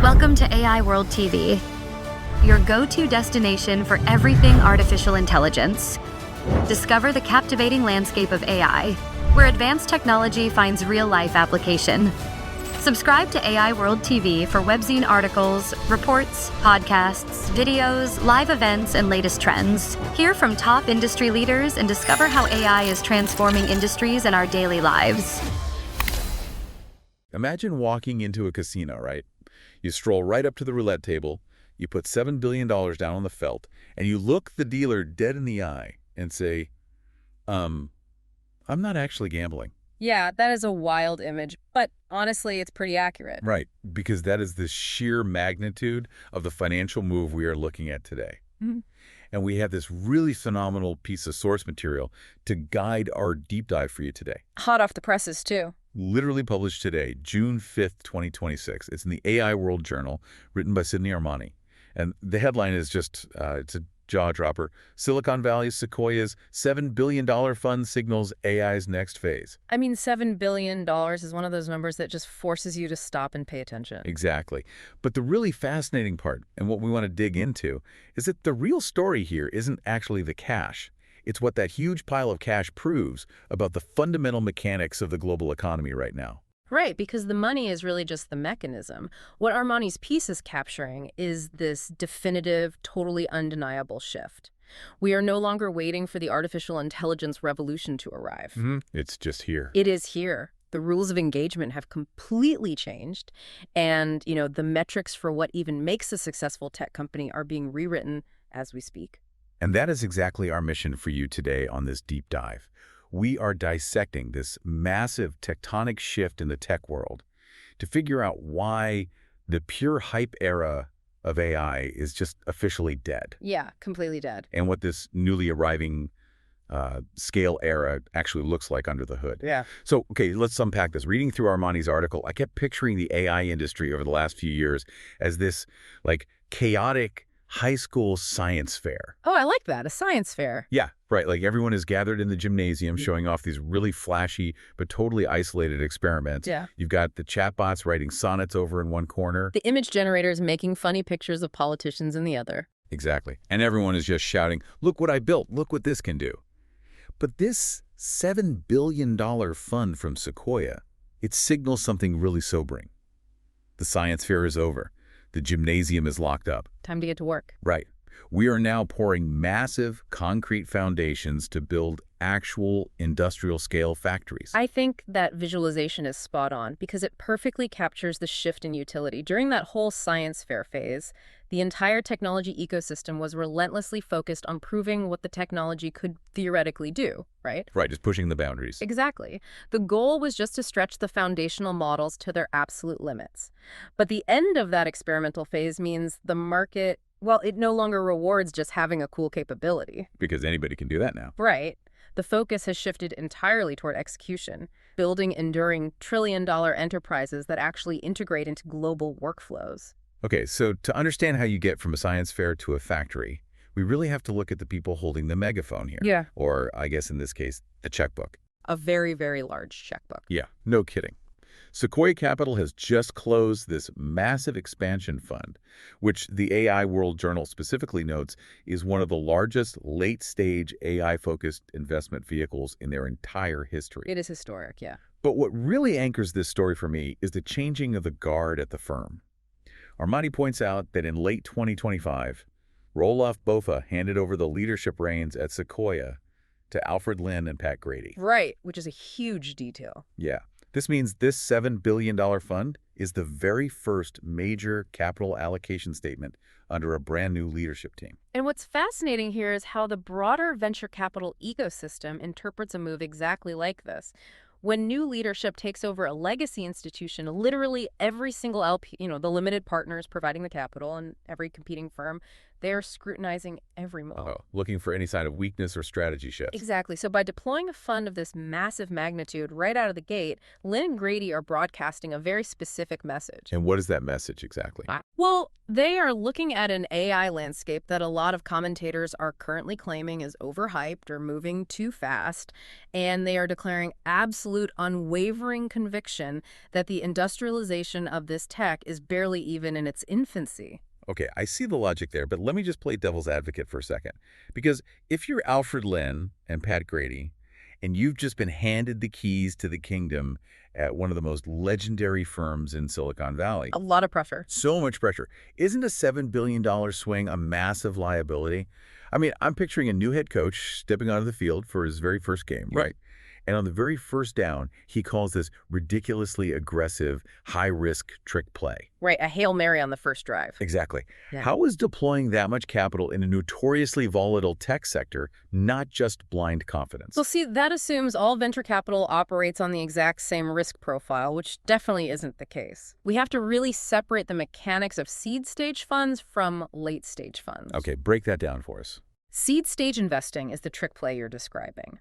Welcome to AI World TV, your go-to destination for everything artificial intelligence. Discover the captivating landscape of AI, where advanced technology finds real-life application. Subscribe to AI World TV for webzine articles, reports, podcasts, videos, live events, and latest trends. Hear from top industry leaders and discover how AI is transforming industries and our daily lives. Imagine walking into a casino, right? You stroll right up to the roulette table, you put $7 billion down on the felt, and you look the dealer dead in the eye and say, I'm not actually gambling. Yeah, that is a wild image, but honestly, it's pretty accurate. Right, because that is the sheer magnitude of the financial move we are looking at today. Mm-hmm. And we have this really phenomenal piece of source material to guide our deep dive for you today. Hot off the presses, too. Literally published today, June 5th, 2026. It's in the AI World Journal, written by Sydney Armani. And the headline is just, it's a jaw-dropper. Silicon Valley's Sequoia's $7 billion fund signals AI's next phase. I mean, $7 billion is one of those numbers that just forces you to stop and pay attention. Exactly. But the really fascinating part, and what we want to dig into, is that the real story here isn't actually the cash. It's what that huge pile of cash proves about the fundamental mechanics of the global economy right now. Right, because the money is really just the mechanism. What Armani's piece is capturing is this definitive, totally undeniable shift. We are no longer waiting for the artificial intelligence revolution to arrive. It's just here. It is here. The rules of engagement have completely changed, and, the metrics for what even makes a successful tech company are being rewritten as we speak. And that is exactly our mission for you today on this deep dive. We are dissecting this massive tectonic shift in the tech world to figure out why the pure hype era of AI is just officially dead. Yeah, completely dead. And what this newly arriving scale era actually looks like under the hood. Yeah. So, okay, let's unpack this. Reading through Armani's article, I kept picturing the AI industry over the last few years as this, chaotic high school science fair. Oh, I like that. A science fair. Yeah, right. Everyone is gathered in the gymnasium showing off these really flashy but totally isolated experiments. Yeah. You've got the chatbots writing sonnets over in one corner. The image generators making funny pictures of politicians in the other. Exactly. And everyone is just shouting, look what I built. Look what this can do. But this $7 billion fund from Sequoia, it signals something really sobering. The science fair is over. The gymnasium is locked up. Time to get to work. Right. We are now pouring massive concrete foundations to build actual industrial-scale factories. I think that visualization is spot on because it perfectly captures the shift in utility. During that whole science fair phase, the entire technology ecosystem was relentlessly focused on proving what the technology could theoretically do, right? Right, just pushing the boundaries. Exactly. The goal was just to stretch the foundational models to their absolute limits. But the end of that experimental phase means the market, it no longer rewards just having a cool capability. Because anybody can do that now. Right. The focus has shifted entirely toward execution, building enduring trillion-dollar enterprises that actually integrate into global workflows. Okay, so to understand how you get from a science fair to a factory, we really have to look at the people holding the megaphone here. Yeah. Or, I guess in this case, the checkbook. A very, very large checkbook. Yeah, no kidding. Sequoia Capital has just closed this massive expansion fund, which the AI World Journal specifically notes is one of the largest late-stage AI-focused investment vehicles in their entire history. It is historic, yeah. But what really anchors this story for me is the changing of the guard at the firm. Armani points out that in late 2025, Roelof Botha handed over the leadership reins at Sequoia to Alfred and Pat Grady. Right, which is a huge detail. Yeah. This means this $7 billion fund is the very first major capital allocation statement under a brand new leadership team. And what's fascinating here is how the broader venture capital ecosystem interprets a move exactly like this. When new leadership takes over a legacy institution, literally every single LP, the limited partners providing the capital and every competing firm, they are scrutinizing every move. Looking for any sign of weakness or strategy shifts. Exactly. So by deploying a fund of this massive magnitude right out of the gate, Lynn and Grady are broadcasting a very specific message. And what is that message exactly? Well, they are looking at an AI landscape that a lot of commentators are currently claiming is overhyped or moving too fast, and they are declaring absolute unwavering conviction that the industrialization of this tech is barely even in its infancy. Okay, I see the logic there, but let me just play devil's advocate for a second. Because if you're Alfred and Pat Grady, and you've just been handed the keys to the kingdom at one of the most legendary firms in Silicon Valley, A lot of pressure. so much pressure, isn't a $7 billion swing a massive liability? I mean, I'm picturing a new head coach stepping onto the field for his very first game, right? And on the very first down, he calls this ridiculously aggressive, high-risk trick play. Right, a Hail Mary on the first drive. Exactly. Yeah. How is deploying that much capital in a notoriously volatile tech sector not just blind confidence? Well, see, that assumes all venture capital operates on the exact same risk profile, which definitely isn't the case. We have to really separate the mechanics of seed stage funds from late stage funds. Okay, break that down for us. Seed stage investing is the trick play you're describing.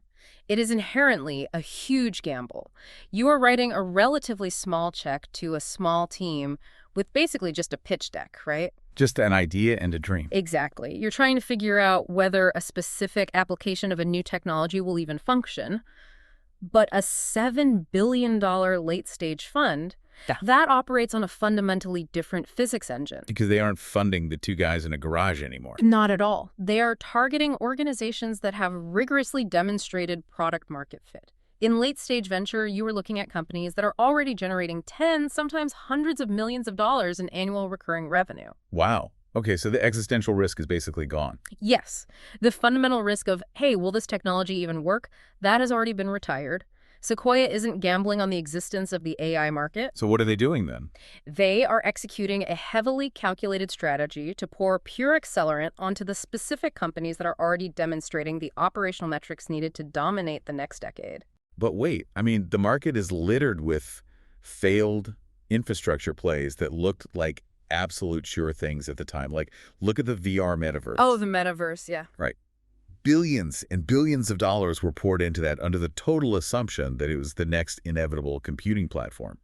It is inherently a huge gamble. You are writing a relatively small check to a small team with basically just a pitch deck, right? Just an idea and a dream. Exactly. You're trying to figure out whether a specific application of a new technology will even function. But a $7 billion late-stage fund, that operates on a fundamentally different physics engine. Because they aren't funding the two guys in a garage anymore. Not at all. They are targeting organizations that have rigorously demonstrated product-market fit. In late-stage venture, you are looking at companies that are already generating tens, sometimes hundreds of millions of dollars in annual recurring revenue. Wow. Okay, so the existential risk is basically gone. Yes. The fundamental risk of, hey, will this technology even work? That has already been retired. Sequoia isn't gambling on the existence of the AI market. So what are they doing then? They are executing a heavily calculated strategy to pour pure accelerant onto the specific companies that are already demonstrating the operational metrics needed to dominate the next decade. But wait, I mean, the market is littered with failed infrastructure plays that looked like absolute sure things at the time. Like, look at the VR metaverse. Oh, the metaverse, yeah. Right. Billions and billions of dollars were poured into that under the total assumption that it was the next inevitable computing platform.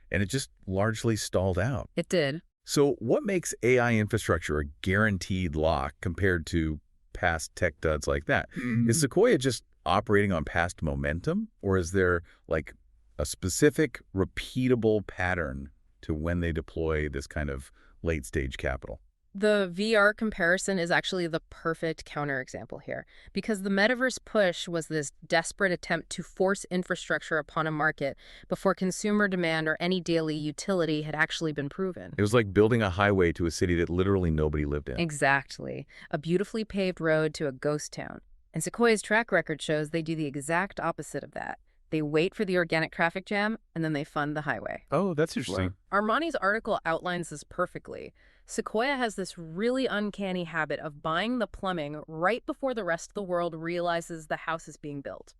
And it just largely stalled out. It did. So what makes AI infrastructure a guaranteed lock compared to past tech duds like that? Is Sequoia just operating on past momentum? Or is there like a specific repeatable pattern to when they deploy this kind of late stage capital? The VR comparison is actually the perfect counterexample here, because the metaverse push was this desperate attempt to force infrastructure upon a market before consumer demand or any daily utility had actually been proven. It was like building a highway to a city that literally nobody lived in. Exactly. A beautifully paved road to a ghost town. And Sequoia's track record shows they do the exact opposite of that. They wait for the organic traffic jam, and then they fund the highway. Oh, that's interesting. Armani's article outlines this perfectly. Sequoia has this really uncanny habit of buying the plumbing right before the rest of the world realizes the house is being built.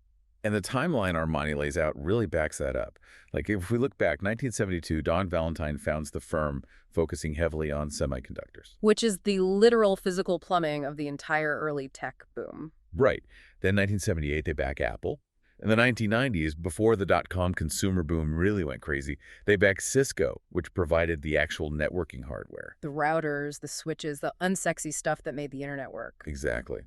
And the timeline Armani lays out really backs that up. Like, if we look back, 1972, Don Valentine founds the firm focusing heavily on semiconductors. Which is the literal physical plumbing of the entire early tech boom. Right. Then 1978, they back Apple. In the 1990s, before the dot-com consumer boom really went crazy, they backed Cisco, which provided the actual networking hardware. The routers, the switches, the unsexy stuff that made the internet work. Exactly.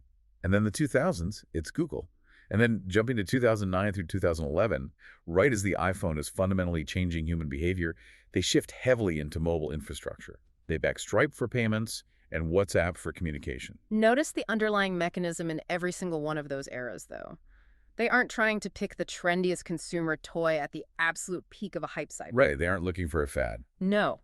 And then the 2000s, it's Google. And then jumping to 2009 through 2011, right as the iPhone is fundamentally changing human behavior, they shift heavily into mobile infrastructure. They back Stripe for payments and WhatsApp for communication. Notice the underlying mechanism in every single one of those eras, though. They aren't trying to pick the trendiest consumer toy at the absolute peak of a hype cycle. Right, they aren't looking for a fad. No.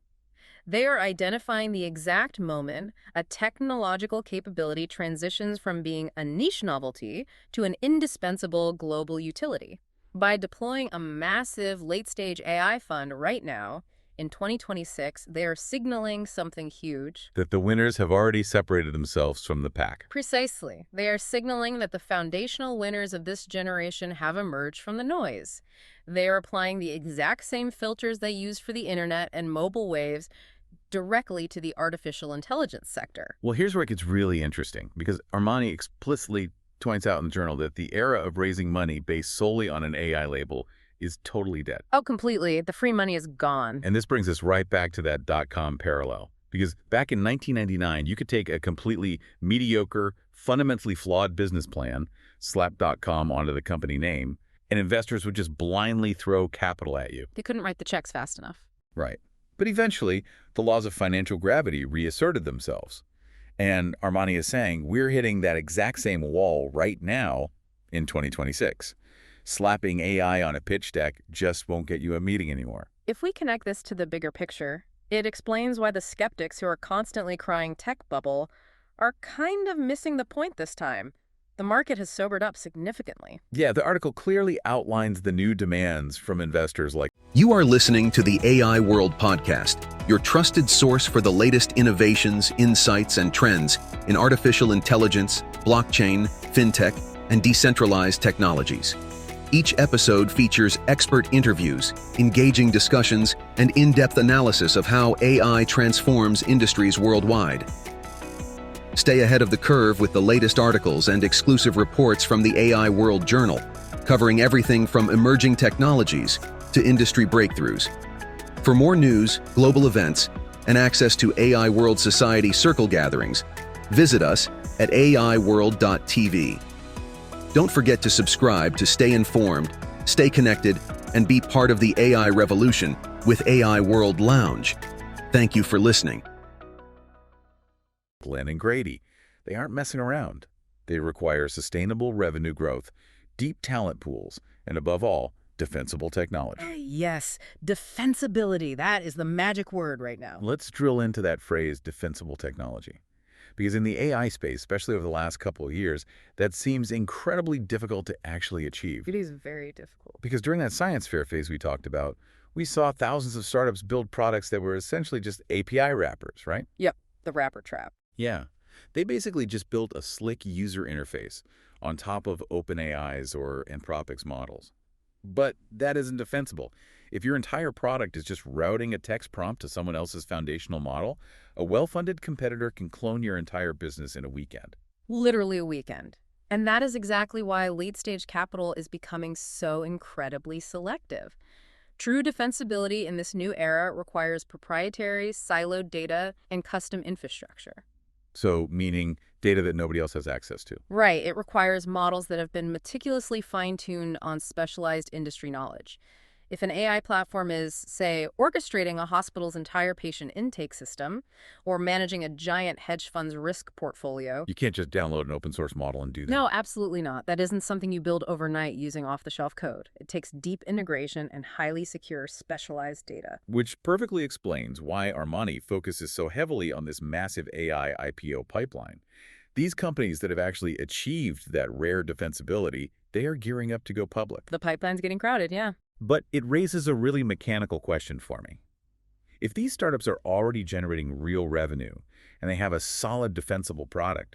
They are identifying the exact moment a technological capability transitions from being a niche novelty to an indispensable global utility. By deploying a massive late-stage AI fund right now, in 2026, they are signaling something huge. That the winners have already separated themselves from the pack. Precisely. They are signaling that the foundational winners of this generation have emerged from the noise. They are applying the exact same filters they used for the internet and mobile waves directly to the artificial intelligence sector. Well, here's where it gets really interesting, because Armani explicitly points out in the journal that the era of raising money based solely on an AI label is totally dead. Oh, completely. The free money is gone. And this brings us right back to that dot-com parallel. Because back in 1999, you could take a completely mediocre, fundamentally flawed business plan, slap.com onto the company name, and investors would just blindly throw capital at you. They couldn't write the checks fast enough. Right. But eventually, the laws of financial gravity reasserted themselves. And Armani is saying we're hitting that exact same wall right now in 2026. Slapping AI on a pitch deck just won't get you a meeting anymore. If we connect this to the bigger picture, it explains why the skeptics who are constantly crying tech bubble are kind of missing the point this time. The market has sobered up significantly. Yeah, the article clearly outlines the new demands from investors like, You are listening to the AI World Podcast, your trusted source for the latest innovations, insights, and trends in artificial intelligence, blockchain, fintech, and decentralized technologies. Each episode features expert interviews, engaging discussions, and in-depth analysis of how AI transforms industries worldwide. Stay ahead of the curve with the latest articles and exclusive reports from the AI World Journal, covering everything from emerging technologies to industry breakthroughs. For more news, global events, and access to AI World Society circle gatherings, visit us at aiworld.tv. Don't forget to subscribe to stay informed, stay connected, and be part of the AI revolution with AI World Lounge. Thank you for listening. Glenn and Grady. They aren't messing around. They require sustainable revenue growth, deep talent pools, and above all, defensible technology. Yes, defensibility. That is the magic word right now. Let's drill into that phrase, defensible technology. Because in the AI space, especially over the last couple of years, that seems incredibly difficult to actually achieve. It is very difficult. Because during that science fair phase we talked about, we saw thousands of startups build products that were essentially just API wrappers, right? Yep, the wrapper trap. Yeah. They basically just built a slick user interface on top of OpenAI's or Anthropic's models. But that isn't defensible. If your entire product is just routing a text prompt to someone else's foundational model, a well-funded competitor can clone your entire business in a weekend. Literally a weekend. And that is exactly why late-stage capital is becoming so incredibly selective. True defensibility in this new era requires proprietary, siloed data and custom infrastructure. So, meaning data that nobody else has access to. Right. It requires models that have been meticulously fine-tuned on specialized industry knowledge. If an AI platform is, say, orchestrating a hospital's entire patient intake system or managing a giant hedge fund's risk portfolio... You can't just download an open source model and do that. No, absolutely not. That isn't something you build overnight using off-the-shelf code. It takes deep integration and highly secure specialized data. Which perfectly explains why Armani focuses so heavily on this massive AI IPO pipeline. These companies that have actually achieved that rare defensibility, they are gearing up to go public. The pipeline's getting crowded, yeah. But it raises a really mechanical question for me. If these startups are already generating real revenue and they have a solid defensible product,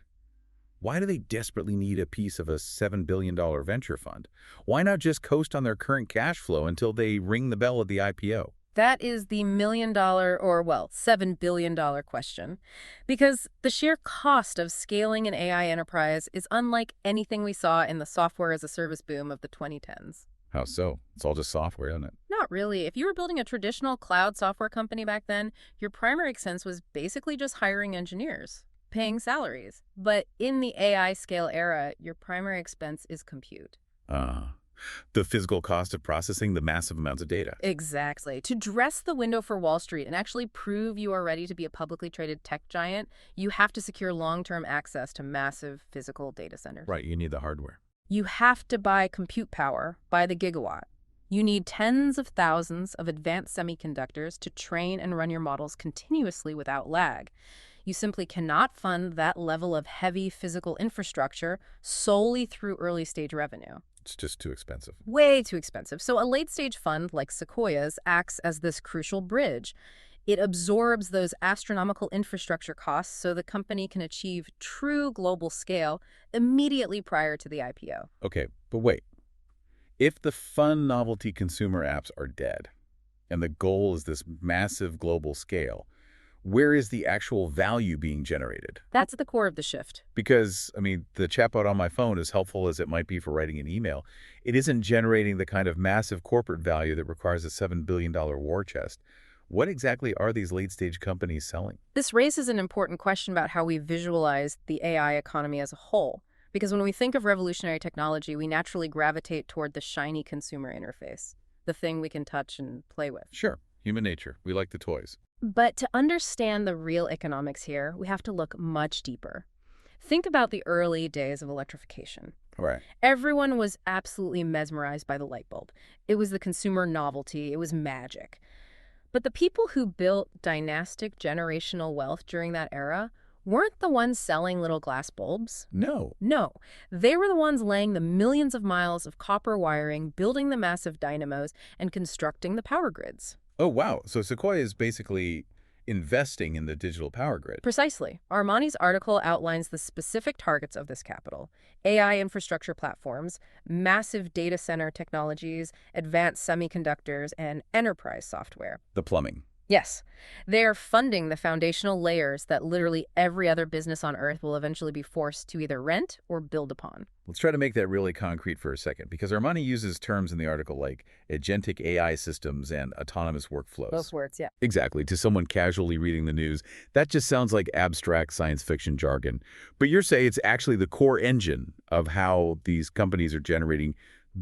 why do they desperately need a piece of a $7 billion venture fund? Why not just coast on their current cash flow until they ring the bell at the IPO? That is the $1 million or, well, $7 billion question. Because the sheer cost of scaling an AI enterprise is unlike anything we saw in the software as a service boom of the 2010s. How so? It's all just software, isn't it? Not really. If you were building a traditional cloud software company back then, your primary expense was basically just hiring engineers, paying salaries. But in the AI scale era, your primary expense is compute. The physical cost of processing the massive amounts of data. Exactly. To dress the window for Wall Street and actually prove you are ready to be a publicly traded tech giant, you have to secure long-term access to massive physical data centers. Right, you need the hardware. You have to buy compute power by the gigawatt. You need tens of thousands of advanced semiconductors to train and run your models continuously without lag. You simply cannot fund that level of heavy physical infrastructure solely through early-stage revenue. It's just too expensive. Way too expensive. So a late-stage fund like Sequoia's acts as this crucial bridge. It absorbs those astronomical infrastructure costs so the company can achieve true global scale immediately prior to the IPO. Okay, but wait. If the fun novelty consumer apps are dead, and the goal is this massive global scale, where is the actual value being generated? That's at the core of the shift. Because, I mean, the chatbot on my phone, as helpful as it might be for writing an email, it isn't generating the kind of massive corporate value that requires a $7 billion war chest. What exactly are these late-stage companies selling? This raises an important question about how we visualize the AI economy as a whole. Because when we think of revolutionary technology, we naturally gravitate toward the shiny consumer interface, the thing we can touch and play with. Sure, human nature. We like the toys. But to understand the real economics here, we have to look much deeper. Think about the early days of electrification. Right. Everyone was absolutely mesmerized by the light bulb. It was the consumer novelty. It was magic. But the people who built dynastic generational wealth during that era weren't the ones selling little glass bulbs. No. No, they were the ones laying the millions of miles of copper wiring, building the massive dynamos, and constructing the power grids. Oh, wow. So Sequoia is basically investing in the digital power grid. Precisely. Armani's article outlines the specific targets of this capital: AI infrastructure platforms, massive data center technologies, advanced semiconductors, and enterprise software. The plumbing. Yes, they are funding the foundational layers that literally every other business on Earth will eventually be forced to either rent or build upon. Let's try to make that really concrete for a second, because Armani uses terms in the article like agentic AI systems and autonomous workflows. Both words, yeah. Exactly. To someone casually reading the news, that just sounds like abstract science fiction jargon. But you're saying it's actually the core engine of how these companies are generating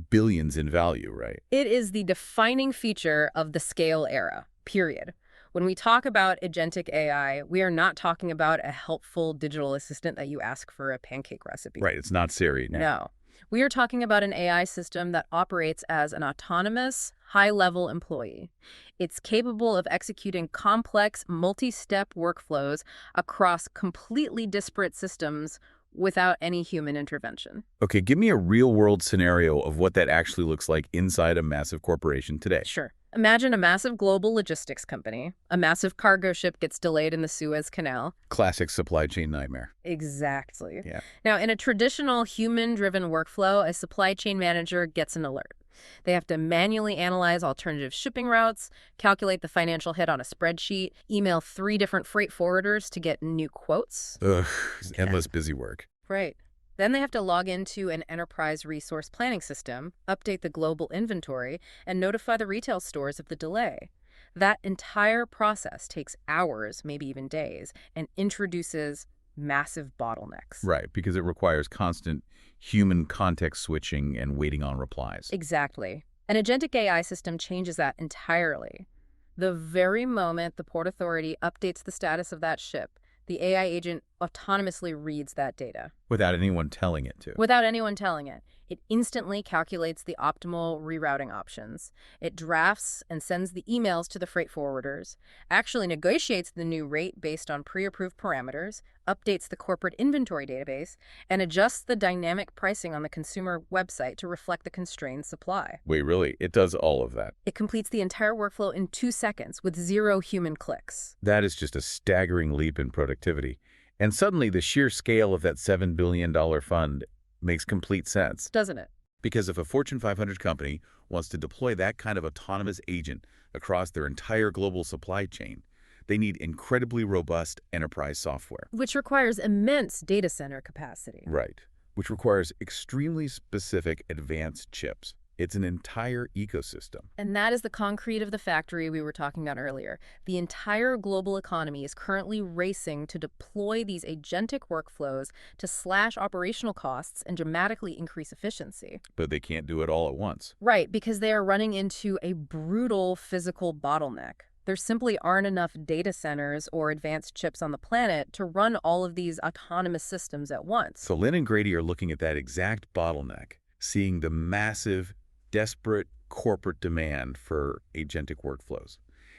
billions in value, right? It is the defining feature of the scale era, period. When we talk about agentic AI, we are not talking about a helpful digital assistant that you ask for a pancake recipe. Right. It's not Siri. No. We are talking about an AI system that operates as an autonomous, high-level employee. It's capable of executing complex, multi-step workflows across completely disparate systems without any human intervention. Okay, give me a real-world scenario of what that actually looks like inside a massive corporation today. Sure. Imagine a massive global logistics company. A massive cargo ship gets delayed in the Suez Canal. Classic supply chain nightmare. Exactly. Yeah. Now, in a traditional human-driven workflow, a supply chain manager gets an alert. They have to manually analyze alternative shipping routes, calculate the financial hit on a spreadsheet, email 3 different freight forwarders to get new quotes. Ugh, it's endless busy work. Right. Then they have to log into an enterprise resource planning system, update the global inventory, and notify the retail stores of the delay. That entire process takes hours, maybe even days, and introduces massive bottlenecks. Right, because it requires constant human context switching and waiting on replies. Exactly. An agentic AI system changes that entirely. The very moment the Port Authority updates the status of that ship, the AI agent autonomously reads that data. Without anyone telling it to. Without anyone telling it. It instantly calculates the optimal rerouting options. It drafts and sends the emails to the freight forwarders, actually negotiates the new rate based on pre-approved parameters, updates the corporate inventory database, and adjusts the dynamic pricing on the consumer website to reflect the constrained supply. Wait, really? It does all of that? It completes the entire workflow in 2 seconds with 0 human clicks. That is just a staggering leap in productivity. And suddenly the sheer scale of that $7 billion fund makes complete sense. Doesn't it? Because if a Fortune 500 company wants to deploy that kind of autonomous agent across their entire global supply chain, they need incredibly robust enterprise software. Which requires immense data center capacity. Right. Which requires extremely specific advanced chips. It's an entire ecosystem. And that is the concrete of the factory we were talking about earlier. The entire global economy is currently racing to deploy these agentic workflows to slash operational costs and dramatically increase efficiency. But they can't do it all at once. Right, because they are running into a brutal physical bottleneck. There simply aren't enough data centers or advanced chips on the planet to run all of these autonomous systems at once. So Lynn and Grady are looking at that exact bottleneck, seeing the massive, desperate corporate demand for agentic workflows.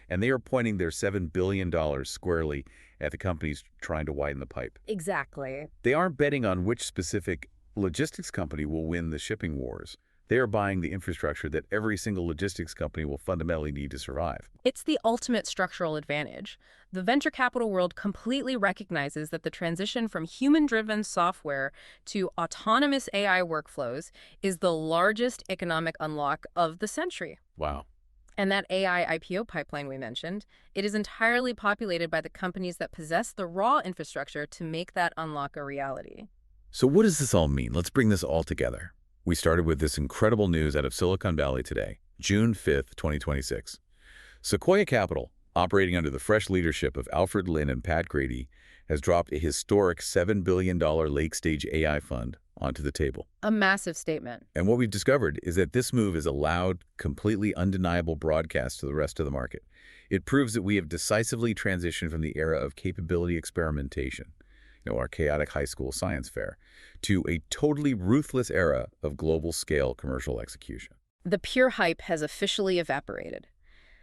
And they are pointing their $7 billion squarely at the companies trying to widen the pipe. Exactly. They aren't betting on which specific logistics company will win the shipping wars. They are buying the infrastructure that every single logistics company will fundamentally need to survive. It's the ultimate structural advantage. The venture capital world completely recognizes that the transition from human-driven software to autonomous AI workflows is the largest economic unlock of the century. Wow. And that AI IPO pipeline we mentioned, it is entirely populated by the companies that possess the raw infrastructure to make that unlock a reality. So what does this all mean? Let's bring this all together. We started with this incredible news out of Silicon Valley today, June 5th, 2026. Sequoia Capital, operating under the fresh leadership of Alfred and Pat Grady, has dropped a historic $7 billion late-stage AI fund onto the table. A massive statement. And what we've discovered is that this move is a loud, completely undeniable broadcast to the rest of the market. It proves that we have decisively transitioned from the era of capability experimentation, our chaotic high school science fair, to a totally ruthless era of global-scale commercial execution. The pure hype has officially evaporated.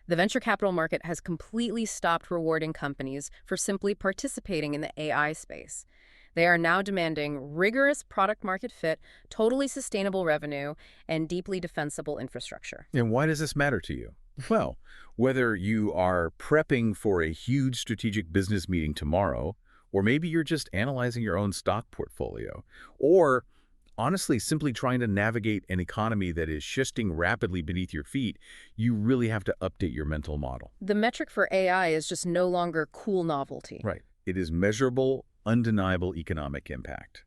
The venture capital market has completely stopped rewarding companies for simply participating in the AI space. They are now demanding rigorous product-market fit, totally sustainable revenue, and deeply defensible infrastructure. And why does this matter to you? Well, whether you are prepping for a huge strategic business meeting tomorrow, or maybe you're just analyzing your own stock portfolio, or honestly simply trying to navigate an economy that is shifting rapidly beneath your feet, you really have to update your mental model. The metric for AI is just no longer cool novelty. Right. It is measurable, undeniable economic impact.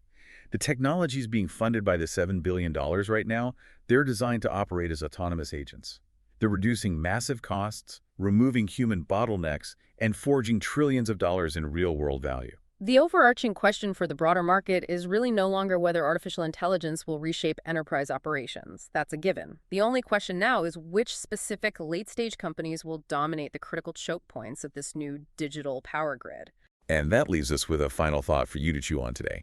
The technologies being funded by the $7 billion right now, they're designed to operate as autonomous agents. They're reducing massive costs, removing human bottlenecks, and forging trillions of dollars in real-world value. The overarching question for the broader market is really no longer whether artificial intelligence will reshape enterprise operations. That's a given. The only question now is which specific late-stage companies will dominate the critical choke points of this new digital power grid. And that leaves us with a final thought for you to chew on today.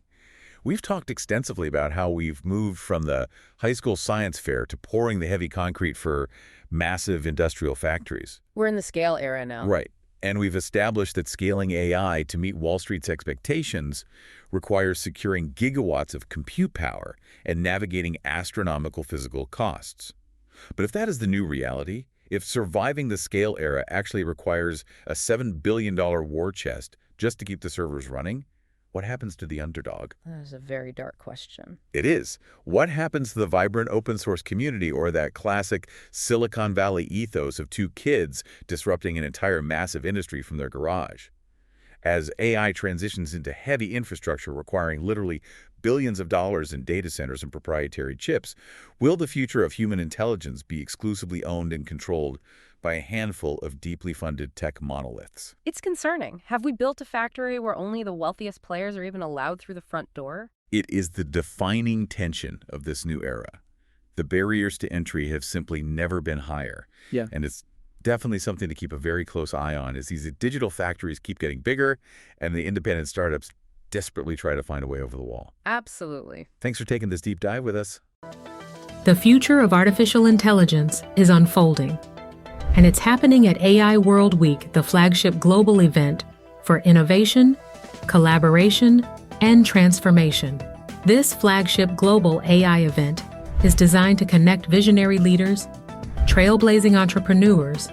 We've talked extensively about how we've moved from the high school science fair to pouring the heavy concrete for massive industrial factories. We're in the scale era now. Right. And we've established that scaling AI to meet Wall Street's expectations requires securing gigawatts of compute power and navigating astronomical physical costs. But if that is the new reality, if surviving the scale era actually requires a $7 billion war chest just to keep the servers running, what happens to the underdog? That is a very dark question. It is. What happens to the vibrant open source community or that classic Silicon Valley ethos of two kids disrupting an entire massive industry from their garage? As AI transitions into heavy infrastructure requiring literally billions of dollars in data centers and proprietary chips, will the future of human intelligence be exclusively owned and controlled by a handful of deeply funded tech monoliths? It's concerning. Have we built a factory where only the wealthiest players are even allowed through the front door? It is the defining tension of this new era. The barriers to entry have simply never been higher. Yeah. And it's definitely something to keep a very close eye on as these digital factories keep getting bigger and the independent startups desperately try to find a way over the wall. Absolutely. Thanks for taking this deep dive with us. The future of artificial intelligence is unfolding, and it's happening at AI World Week, the flagship global event for innovation, collaboration, and transformation. This flagship global AI event is designed to connect visionary leaders, trailblazing entrepreneurs,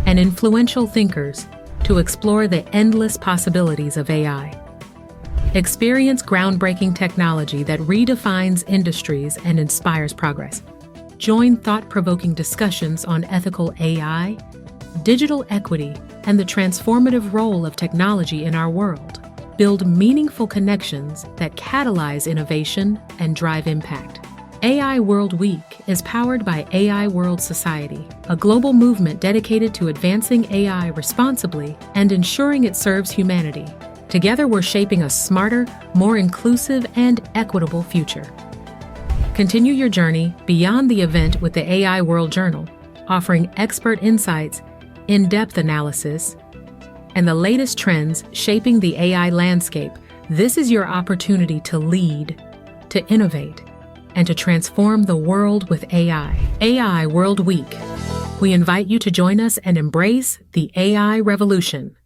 and influential thinkers to explore the endless possibilities of AI. Experience groundbreaking technology that redefines industries and inspires progress. Join thought-provoking discussions on ethical AI, digital equity, and the transformative role of technology in our world. Build meaningful connections that catalyze innovation and drive impact. AI World Week is powered by AI World Society, a global movement dedicated to advancing AI responsibly and ensuring it serves humanity. Together, we're shaping a smarter, more inclusive, and equitable future. Continue your journey beyond the event with the AI World Journal, offering expert insights, in-depth analysis, and the latest trends shaping the AI landscape. This is your opportunity to lead, to innovate, and to transform the world with AI. AI World Week. We invite you to join us and embrace the AI revolution.